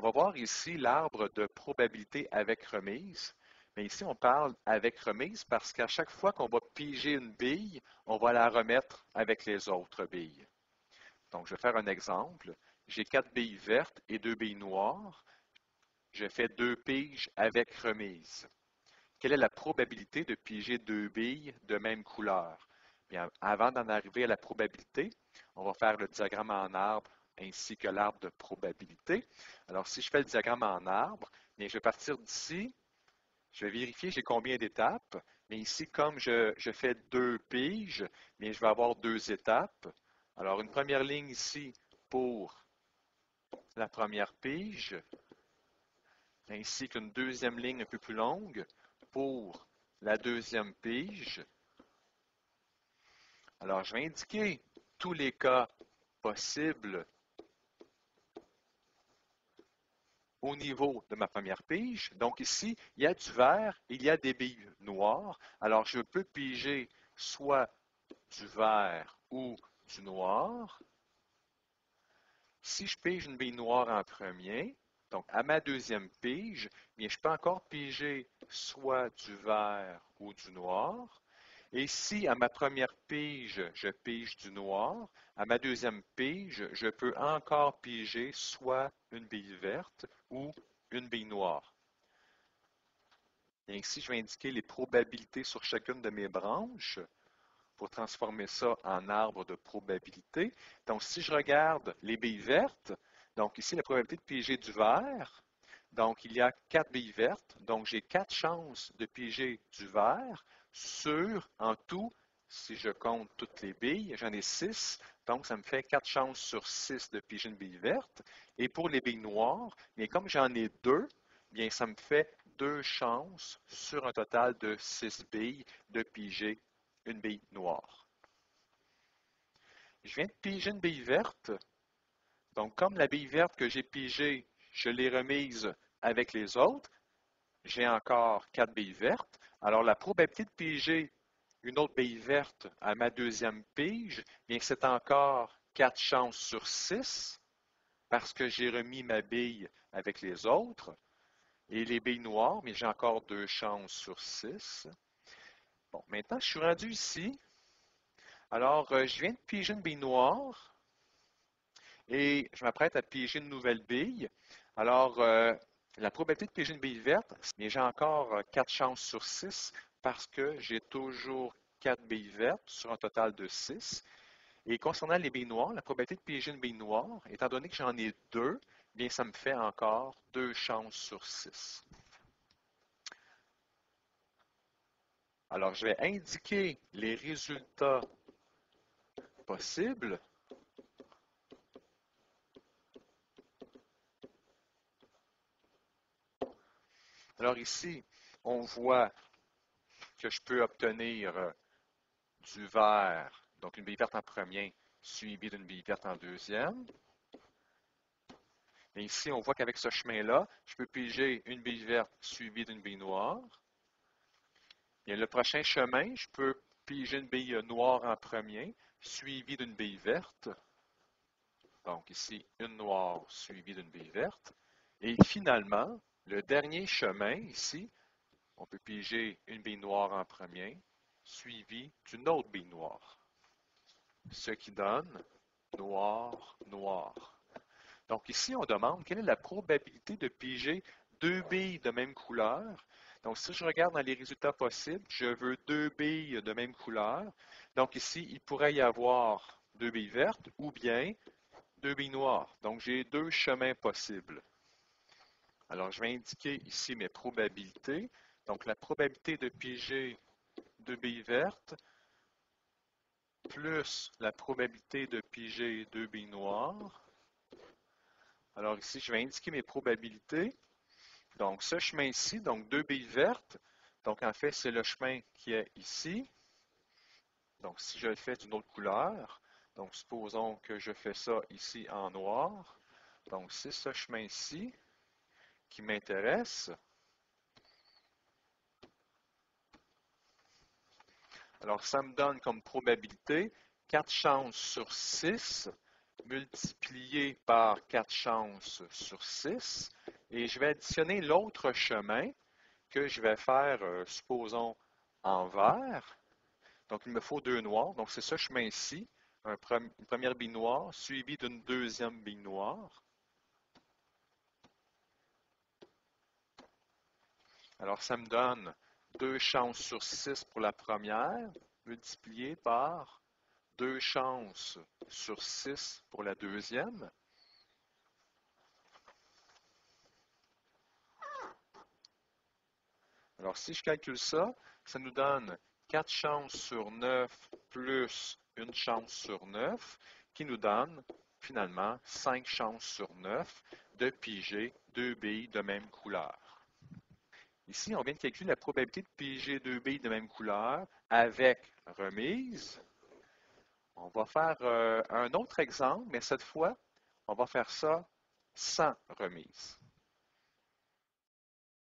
Bien, on va voir ici l'arbre de probabilité avec remise. Mais ici, on parle avec remise parce qu'à chaque fois qu'on va piger une bille, on va la remettre avec les autres billes. Donc, je vais faire un exemple. J'ai 4 billes vertes et 2 billes noires. Je fais 2 piges avec remise. Quelle est la probabilité de piger 2 billes de même couleur? Bien, avant d'en arriver à la probabilité, on va faire le diagramme en arbre ainsi que l'arbre de probabilité. Alors, si je fais le diagramme en arbre, bien, je vais partir d'ici. Je vais vérifier j'ai combien d'étapes. Mais ici, comme je fais 2 piges, bien, je vais avoir 2 étapes. Alors, une première ligne ici pour la première pige, ainsi qu'une deuxième ligne un peu plus longue pour la deuxième pige. Alors, je vais indiquer tous les cas possibles au niveau de ma première pige. Donc ici, il y a du vert, il y a des billes noires. Alors, je peux piger soit du vert ou du noir. Si je pige une bille noire en premier, donc à ma deuxième pige, bien, je peux encore piger soit du vert ou du noir. Et si à ma première pige, je pige du noir, à ma deuxième pige, je peux encore piger soit une bille verte ou une bille noire. Et ici, je vais indiquer les probabilités sur chacune de mes branches pour transformer ça en arbre de probabilité. Donc, si je regarde les billes vertes, donc ici, la probabilité de piger du vert, donc il y a 4 billes vertes, donc j'ai 4 chances de piger du vert sur, en tout, si je compte toutes les billes, j'en ai 6, donc ça me fait 4 chances sur 6 de piger une bille verte. Et pour les billes noires, bien, comme j'en ai 2, bien, ça me fait 2 chances sur un total de 6 billes de piger une bille noire. Je viens de piger une bille verte. Donc, comme la bille verte que j'ai pigée, je l'ai remise avec les autres, j'ai encore 4 billes vertes. Alors, la probabilité de piger une autre bille verte à ma deuxième pige, bien, c'est encore 4 chances sur 6 parce que j'ai remis ma bille avec les autres. Et les billes noires, mais j'ai encore 2 chances sur 6. Bon, maintenant, je suis rendu ici. Alors, je viens de piger une bille noire et je m'apprête à piger une nouvelle bille. Alors, la probabilité de piger une bille verte, mais j'ai encore 4 chances sur 6 parce que j'ai toujours 4 billes vertes sur un total de 6. Et concernant les billes noires, la probabilité de piger une bille noire, étant donné que j'en ai 2, bien ça me fait encore 2 chances sur 6. Alors, je vais indiquer les résultats possibles. Alors ici, on voit que je peux obtenir du vert, donc une bille verte en premier, suivie d'une bille verte en deuxième. Et ici, on voit qu'avec ce chemin-là, je peux piger une bille verte suivie d'une bille noire. Et le prochain chemin, je peux piger une bille noire en premier, suivie d'une bille verte. Donc ici, une noire suivie d'une bille verte. Et finalement, le dernier chemin ici, on peut piger une bille noire en premier, suivie d'une autre bille noire. Ce qui donne noir, noir. Donc ici, on demande quelle est la probabilité de piger 2 billes de même couleur. Donc si je regarde dans les résultats possibles, je veux 2 billes de même couleur. Donc ici, il pourrait y avoir 2 billes vertes ou bien 2 billes noires. Donc j'ai 2 chemins possibles. Alors je vais indiquer ici mes probabilités. Donc la probabilité de piger 2 billes vertes plus la probabilité de piger 2 billes noires. Alors ici, je vais indiquer mes probabilités. Donc ce chemin-ci, donc 2 billes vertes, donc en fait, c'est le chemin qui est ici. Donc si je le fais d'une autre couleur, donc supposons que je fais ça ici en noir. Donc c'est ce chemin-ci qui m'intéresse. Alors ça me donne comme probabilité 4 chances sur 6 multiplié par 4 chances sur 6. Et je vais additionner l'autre chemin que je vais faire, supposons, en vert. Donc, il me faut 2 noirs. Donc, c'est ce chemin-ci, une première bille noire suivie d'une deuxième bille noire. Alors, ça me donne 2 chances sur 6 pour la première, multiplié par 2 chances sur 6 pour la deuxième. Alors, si je calcule ça, ça nous donne 4 chances sur 9 plus une chance sur 9, qui nous donne finalement 5 chances sur 9 de piger 2 billes de même couleur. Ici, on vient de calculer la probabilité de piger 2 billes de même couleur avec remise. On va faire un autre exemple, mais cette fois, on va faire ça sans remise.